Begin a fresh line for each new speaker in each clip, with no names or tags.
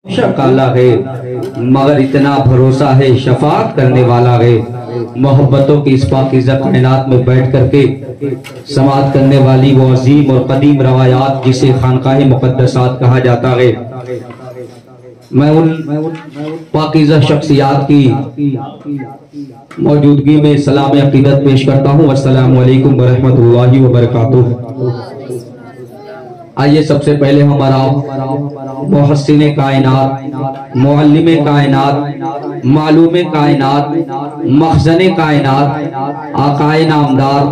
کالا ہے مگر اتنا بھروسہ ہے شفاعت کرنے والا ہے۔ محبتوں کی اس پاکیزہ کائنات میں بیٹھ کر کے سماعت کرنے والی وہ عظیم اور قدیم روایات جسے خانقاہ مقدسات کہا جاتا ہے، میں ان پاکیزہ شخصیات کی موجودگی میں سلام عقیدت پیش کرتا ہوں۔ السلام علیکم ورحمۃ اللہ وبرکاتہ۔ آئیے سب سے پہلے ہمارا محسن کائنات، معلم کائنات، معلوم کائنات، مخزن کائنات، آقائے نامدار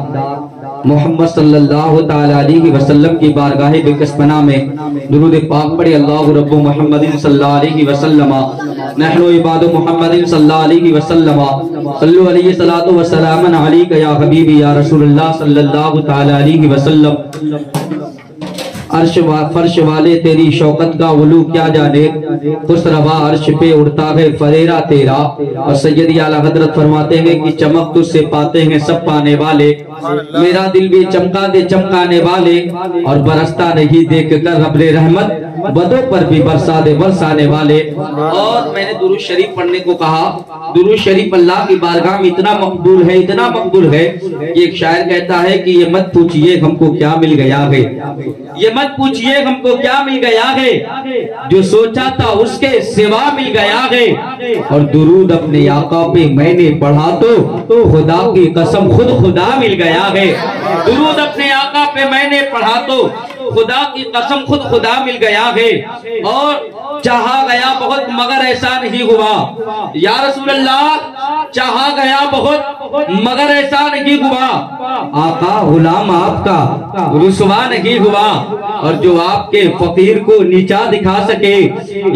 محمد صلی اللہ تعالی علیہ وسلم کی بارگاہ بکسپنا میں درود پاک پڑھے۔ اللہ رب محمد صلی اللہ علیہ وسلم نحن عباد محمد صلی اللہ علیہ وسلم صلو علیہ الصلاۃ والسلام علیک یا حبیبی یا رسول اللہ صلی اللہ تعالی علیہ وسلم۔ عرش و فرش والے تیری شوقت کا علو کیا جانے، خوش روا عرش پہ اڑتا ہے فریرہ تیرا۔ اور سیدی اعلیٰ حضرت فرماتے ہیں کہ چمک تجھ سے پاتے ہیں سب پانے والے، میرا دل بھی چمکا دے چمکانے والے، اور برستا نہیں دیکھ کر رب رحمت بدوں پر بھی برسا دے برسانے والے۔ اور میں نے درود شریف پڑھنے کو کہا، درود شریف اللہ کی بارگاہ میں اتنا مقبول ہے، اتنا مقبول ہے کہ ایک شاعر کہتا ہے کہ یہ مت پوچھئے ہم کو کیا مل گیا ہے، یہ مت پوچھئے ہم کو کیا مل گیا ہے، جو سوچا تھا اس کے سوا مل گیا ہے۔ اور درود اپنے آقا پہ میں نے پڑھا تو خدا کی قسم خود خدا مل گیا ہے۔ درود اپنے آقا پہ میں نے پڑھا تو خدا کی قسم خود خدا مل گیا ہے۔ اور چاہا گیا بہت مگر ایسا نہیں ہوا، یا رسول اللہ چاہا گیا بہت مگر ایسا نہیں ہوا، آقا غلام آپ کا رسوا نہیں ہوا، اور جو آپ کے فقیر کو نیچا دکھا سکے،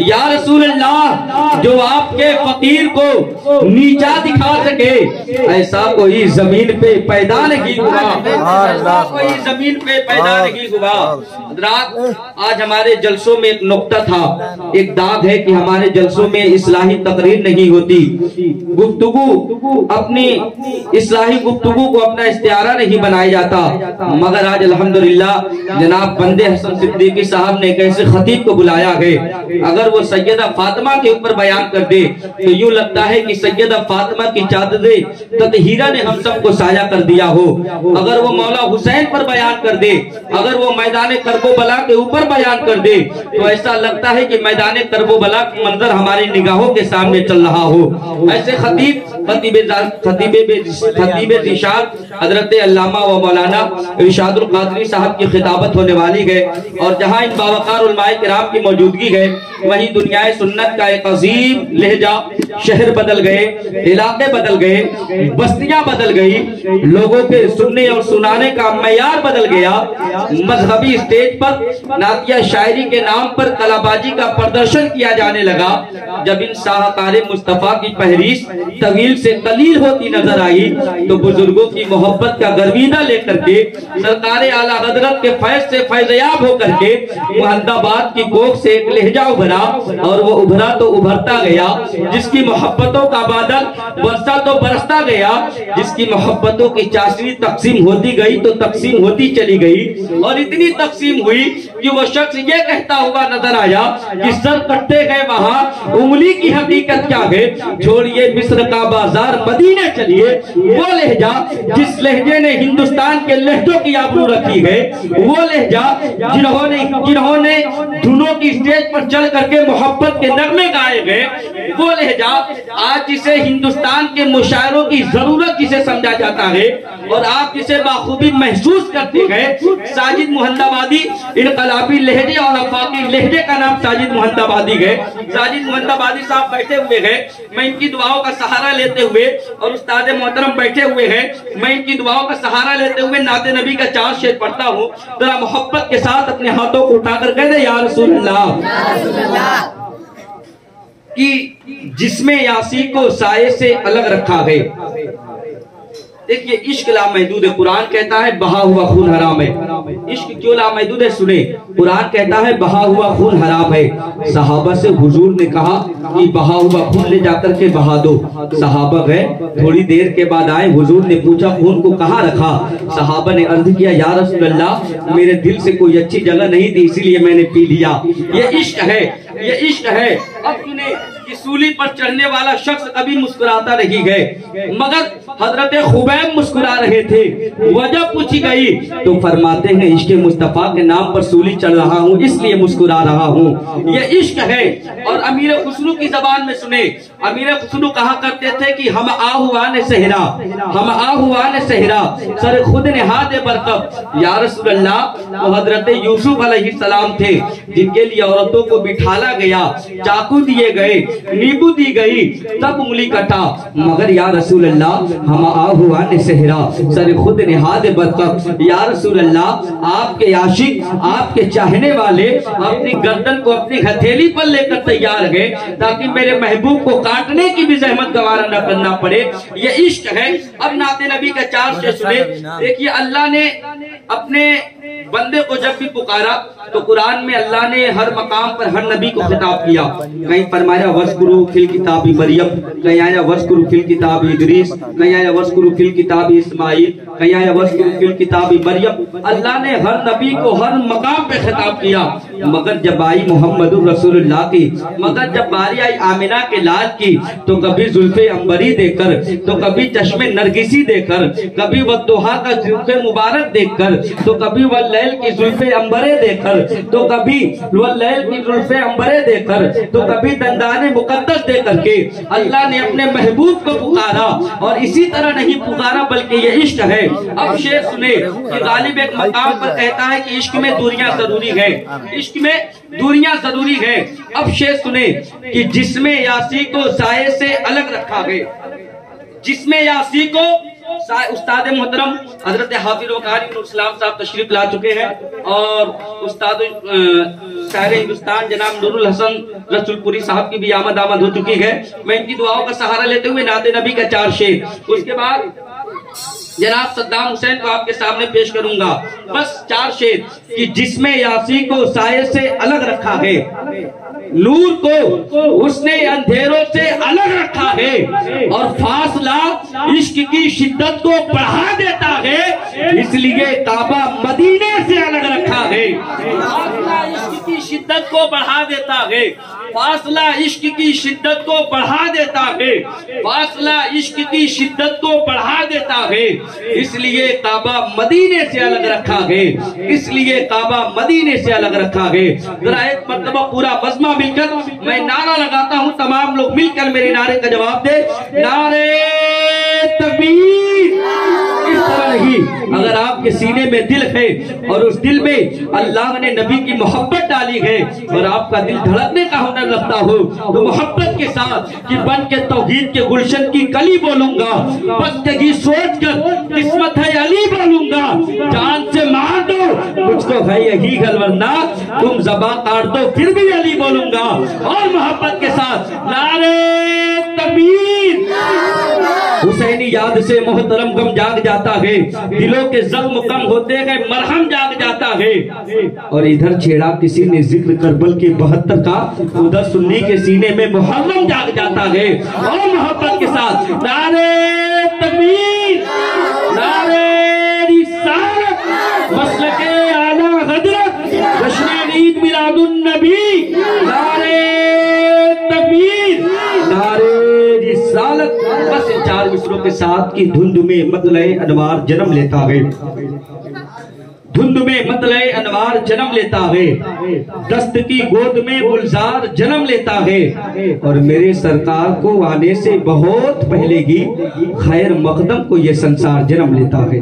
یا رسول اللہ جو آپ کے فقیر کو نیچا دکھا سکے، ایسا کوئی زمین پہ پیدا نہیں ہوا، ایسا کوئی زمین پہ پیدا نہیں ہوا۔ حضرات آج ہمارے جلسوں میں ایک نقطہ تھا، ایک داغ ہے کہ ہمارے جلسوں میں اصلاحی تقریر نہیں ہوتی، گفتگو اپنی اصلاحی گفتگو کو اپنا استعارہ نہیں بنایا جاتا۔ مگر آج الحمدللہ جناب بندے حسن صدیقی صاحب نے ایک ایسے خطیب کو بلایا ہے، اگر وہ سیدہ فاطمہ کے اوپر بیان کر دے تو یوں لگتا ہے کہ سیدہ فاطمہ کی چادر تطہیرہ نے ہم سب کو سایہ کر دیا ہو۔ اگر وہ مولا حسین پر بیان کر دے، اگر وہ میدان کربلا کے اوپر بیان کر دے تو ایسا لگتا ہے کہ میدان کربلا کا منظر ہماری نگاہوں کے سامنے چل رہا ہو۔ ایسے خطیب ذیشان حضرت علامہ و مولانا ارشاد القادری صاحب کی خطابت ہونے والی ہے، اور جہاں ان باوقار علماء کرام کی موجودگی ہے وہیں دنیا سنت کا ایک عظیم لہجہ، شہر بدل گئے، علاقے بدل گئے، بستیاں بدل گئی، لوگوں کے سننے اور سنانے کا معیار بدل گیا۔ مذہبی اسٹیج پر نعتیہ شاعری کے نام پر کلابازی کا پردرشن کیا جانے لگا۔ جب ان شاہکار مصطفیٰ کی فہرست طویل سے قلیل ہوتی نظر آئی تو بزرگوں کی محبت کا گرویدہ لے کر کے سرکار اعلیٰ حضرت کے فیض سے فیضیاب ہو کر کے محمد آباد کی کوکھ سے ایک لہجہ ابھرا، اور وہ ابھرا تو ابھرتا گیا، جس کی محبتوں کا بادل برسا تو برستا گیا، جس کی محبتوں کی چاشنی تقسیم ہوتی گئی تو تقسیم ہوتی چلی گئی، اور اتنی تقسیم ہوئی کہ وہ شخص یہ کہتا ہوا نظر آیا کہ سر کٹتے گئے وہاں انگلی کی حقیقت کیا ہے، چھوڑیے مصر کا بازار مدینے چلیے۔ وہ لہجہ جس لہجے نے ہندوستان کے لہجوں کی آبرو رکھی ہے، وہ لہجہ جنہوں نے دھنوں کی اسٹیج پر چل کر کے محبت کے نغمے گائے گئے، وہ لہجہ آج جسے ہندوستان کے مشاعروں کی ضرورت جسے سمجھا جاتا ہے، اور آپ جسے بخوبی محسوس کرتے گئے، ساجد محمد آبادی انقلابی لہجے اور آفاقی لہجے کا نام ساجد محمد آبادی ہے۔ ساجد محمد آبادی صاحب بیٹھے ہوئے ہیں، میں ان کی دعاؤں کا سہارا لیتے ہوئے، اور استاد محترم بیٹھے ہوئے ہیں، میں ان کی دعاؤں کا سہارا لیتے ہوئے نعت نبی کا 4 شعر پڑھتا ہوں۔ ذرا محبت کے ساتھ اپنے ہاتھوں کو اٹھا کر کہہ دے یا رسول اللہ، کہ جسم یاسی کو سائے سے الگ رکھا ہے۔ دیکھئے عشق لامحدود ہے، قرآن کہتا ہے بہا ہوا خون حرام ہے۔ عشق کیوں لامحدود ہے سنیں، قرآن کہتا ہے بہا ہوا خون حرام ہے۔ صحابہ سے حضور نے کہا کہ بہا ہوا خون لے جا کر کے بہا دو، صحابہ گئے، تھوڑی دیر کے بعد آئے، حضور نے پوچھا خون کو کہاں رکھا؟ صحابہ نے عرض کیا یا رسول اللہ میرے دل سے کوئی اچھی جگہ نہیں تھی اسی لیے میں نے پی لیا۔ یہ عشق ہے، یہ عشق ہے۔ اب سنیں کہ سولی پر چڑھنے والا شخص کبھی مسکراتا نہیں گئے، مگر حضرت خبیب مسکرا رہے تھے۔ وجہ پوچھی گئی تو فرماتے ہیں عشق مصطفیٰ کے نام پر سولی چڑھ رہا ہوں، اس لیے مسکرا رہا ہوں۔ یہ عشق ہے۔ اور امیر خسرو کی زبان میں سنیں، امیر خسرو کہا کرتے تھے کہ ہم آہوان صحرا، ہم آہوان صحرا سر خود نہاد برکب۔ یا رسول اللہ، وہ حضرت یوسف علیہ السلام تھے جن کے لیے عورتوں کو بٹھالا گیا، چاقو دیے گئے، نیبو دی گئی، تب انگلی کٹا، مگر یا رسول اللہ ہم آہوان صحرا سر خود نہاد برکب۔ یا رسول اللہ، آپ کے عاشق، آپ کے چاہنے والے اپنی گردن کو اپنی ہتھیلی پر لے کر تیار ہے تاکہ میرے محبوب کو کاٹنے کی بھی زحمت گوارا نہ کرنا پڑے۔ یہ عشق ہے۔ اب نعت نبی کا 4 شعر سنے۔ دیکھیے اللہ نے اپنے بندے کو جب بھی پکارا تو قرآن میں اللہ نے ہر مقام پر ہر نبی کو خطاب کیا۔ کہیں فرمایا وَذْكُرُوا فِي الْكِتَابِ مریم، کہیں آیا وَذْكُرُوا فِي الْكِتَابِ ادریس، کہیں آیا وَذْكُرُوا فِي الْكِتَابِ اسماعیل، کہیں آیا وَذْكُرُوا فِي الْكِتَابِ مریم۔ اللہ نے ہر نبی کو ہر مقام پہ خطاب کیا، مگر جب آئی محمد رسول اللہ کی، مگر جب باری آئی آمنہ کے لال کی تو کبھی زلف عنبری دے کر، تو کبھی چشم نرگسی دے کر، کبھی والضحیٰ کا زلف مبارک دیکھ کر، تو کبھی واللیل کی زلف عنبرے دے کر، تو کبھی واللیل کی زلف عنبرے دے کر، تو کبھی دندان مقدس دے کر کے اللہ نے اپنے محبوب کو پکارا۔ اور اسی طرح نہیں پکارا بلکہ یہ عشق ہے۔ اب شعر سنے کہ غالب ایک مقام پر کہتا ہے کہ عشق میں دوریاں ضروری ہے، عشق میں دوریاں ضروری ہے۔ اب شعر سنے کہ جسم یاسی کو سائے سے الگ رکھا ہے، جسم یاسی کو استاد محترم حضرت حافظ وقاری بن اسلام صاحب تشریف لا چکے ہیں، اور استاد شاعر ہندوستان جناب نور الحسن رسول پوری صاحب کی بھی آمد ہو چکی ہے۔ میں ان کی دعاؤں کا سہارا لیتے ہوئے نعت نبی کا 4 شعر، اس کے بعد جناب صدام حسین کو آپ کے سامنے پیش کروں گا۔ بس 4 شعر کہ جسم یاسی کو سائے سے الگ رکھا ہے، نور کو اس نے اندھیروں سے الگ رکھا ہے، اور فاصلہ عشق کی شدت کو بڑھا دیتا ہے، اس لیے کعبہ مدینے سے الگ رکھا ہے۔ فاصلہ عشق کی شدت کو بڑھا دیتا ہے، فاصلہ عشق کی شدت کو بڑھا دیتا ہے، فاصلہ عشق کی شدت کو بڑھا دیتا ہے، اس لیے کعبہ مدینے سے الگ رکھا ہے، اس لیے کعبہ مدینے سے الگ رکھا ہے۔ ذرا ایک مرتبہ پورا مجمع مل کر میں نعرہ لگاتا ہوں، تمام لوگ مل کر میرے نعرے کا جواب دے، نعرے تکبیر۔ اس طرح ہی اگر آپ کے سینے میں دل ہے اور اس دل میں اللہ نے نبی کی محبت ڈالی ہے اور آپ کا دل دھڑکنے کا ہنر رکھتا ہو تو محبت کے ساتھ کہ بن کے توحید کے گلشن کی کلی بولوں گا، بستگی سوچ کر قسمت ہے علی بولوں گا، جان سے مار دو مجھ کو ہے یہی گل ورنہ تم زباں کاٹ دو پھر بھی علی بولوں گا، اور محبت کے ساتھ نعرے تکبیر۔ حسینی یاد سے محترم غم جاگ جاتا ہے، دلوں کے زخم کم ہوتے ہیں مرہم جاگ جاتا ہے، اور ادھر چھیڑا کسی نے ذکر کربل کے 72 کا، ادھر سنی کے سینے میں محرم جاگ جاتا ہے، اور محبت کے ساتھ نعرے تکبیر، نعرے رسالت، مسلک اعلیٰ حضرت، جشن عید میلاد النبی، نعرے تکبیر، نعرے رسالت۔ بس ان 4 مصروں کے ساتھ کی دھند میں مطلع انوار جنم لیتا ہے، دھند میں مطلع انوار جنم لیتا ہے، دست کی گود میں گلزار جنم لیتا ہے، اور میرے سرکار کو آنے سے بہت پہلے ہی خیر مقدم کو یہ سنسار جنم لیتا ہے۔